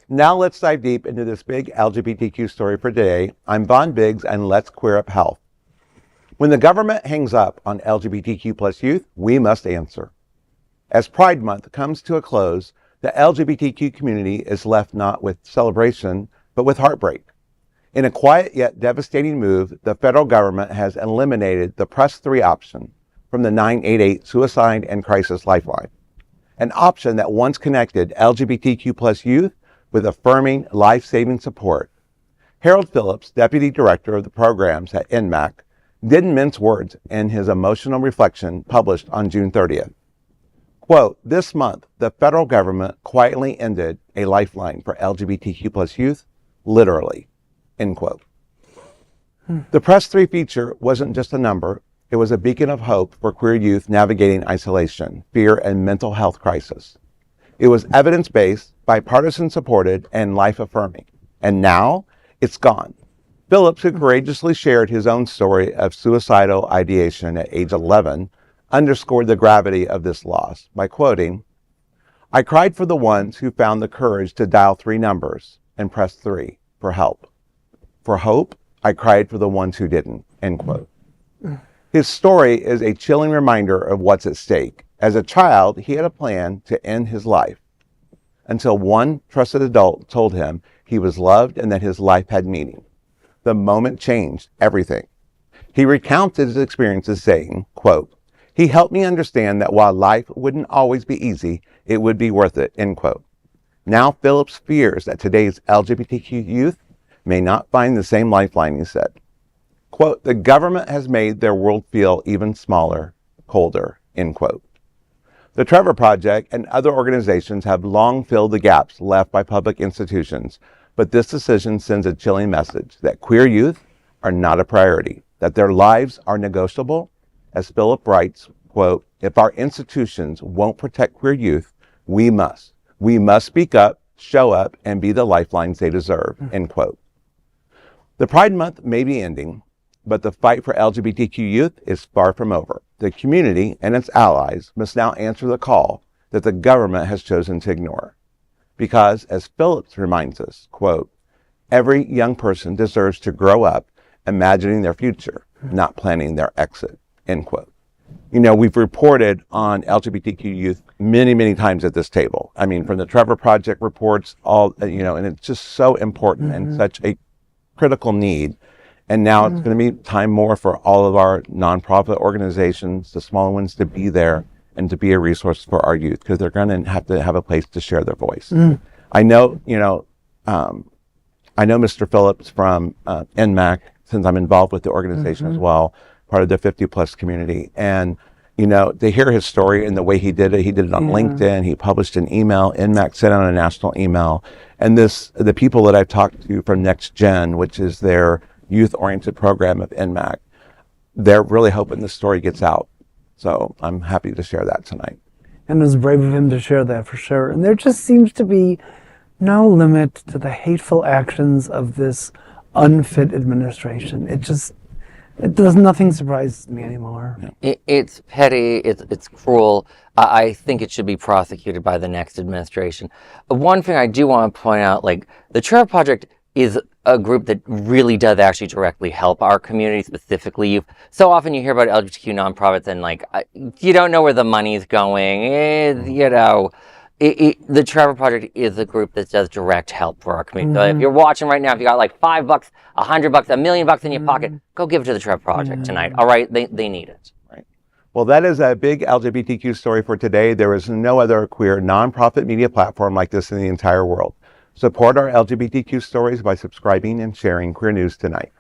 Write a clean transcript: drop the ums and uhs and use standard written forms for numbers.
Now let's dive deep into this big LGBTQ story for today. I'm Vaughn Biggs, and let's queer up health. When the government hangs up on LGBTQ plus youth, we must answer. As Pride Month comes to a close, the LGBTQ community is left not with celebration, but with heartbreak. In a quiet yet devastating move, the federal government has eliminated the Press 3 option from the 988 Suicide and Crisis Lifeline, an option that once connected LGBTQ plus youth with affirming, life-saving support. Harold Phillips, Deputy Director of the Programs at NMAC, didn't mince words in his emotional reflection published on June 30th. Quote, "This month, the federal government quietly ended a lifeline for LGBTQ plus youth, literally," end quote. The Press 3 feature wasn't just a number. It was a beacon of hope for queer youth navigating isolation, fear, and mental health crisis. It was evidence-based, bipartisan-supported, and life-affirming. And now, it's gone. Phillips, who courageously shared his own story of suicidal ideation at age 11, underscored the gravity of this loss by quoting, "I cried for the ones who found the courage to dial 3 numbers and press 3 for help. For hope, I cried for the ones who didn't," end quote. His story is a chilling reminder of what's at stake. As a child, he had a plan to end his life until one trusted adult told him he was loved and that his life had meaning. The moment changed everything. He recounted his experiences saying, quote, "He helped me understand that while life wouldn't always be easy, it would be worth it," end quote. Now Phillips fears that today's LGBTQ youth may not find the same lifeline, he said. Quote, "The government has made their world feel even smaller, colder," end quote. The Trevor Project and other organizations have long filled the gaps left by public institutions, but this decision sends a chilling message that queer youth are not a priority, that their lives are negotiable. As Philip writes, quote, "If our institutions won't protect queer youth, we must. We must speak up, show up, and be the lifelines they deserve," end quote. The Pride Month may be ending, but the fight for LGBTQ youth is far from over. The community and its allies must now answer the call that the government has chosen to ignore. Because, as Phillips reminds us, quote, "Every young person deserves to grow up imagining their future, not planning their exit," end quote. You know, we've reported on LGBTQ youth many, many times at this table. I mean, from the Trevor Project reports, and it's just so important and such a critical need. And now it's going to be time more for all of our nonprofit organizations, the smaller ones, to be there and to be a resource for our youth, because they're going to have a place to share their voice. I know, Mr. Phillips from NMAC, since I'm involved with the organization as well, part of the 50-plus community. And, to hear his story and the way he did it on LinkedIn. He published an email. NMAC sent out a national email. And the people that I've talked to from Next Gen, which is their youth-oriented program of NMAC, they're really hoping this story gets out. So I'm happy to share that tonight. And it was brave of him to share that, for sure. And there just seems to be no limit to the hateful actions of this unfit administration. Nothing surprises me anymore. It's petty, it's cruel. I think it should be prosecuted by the next administration. One thing I do want to point out, the Trevor Project is a group that really does actually directly help our community specifically. So often you hear about LGBTQ nonprofits and you don't know where the money's going. The Trevor Project is a group that does direct help for our community. So if you're watching right now, if you got $5, $100, $1 million in your pocket, go give it to the Trevor Project tonight. All right, they need it. Right. Well, that is a big LGBTQ story for today. There is no other queer nonprofit media platform like this in the entire world. Support our LGBTQ stories by subscribing and sharing Queer News Tonight.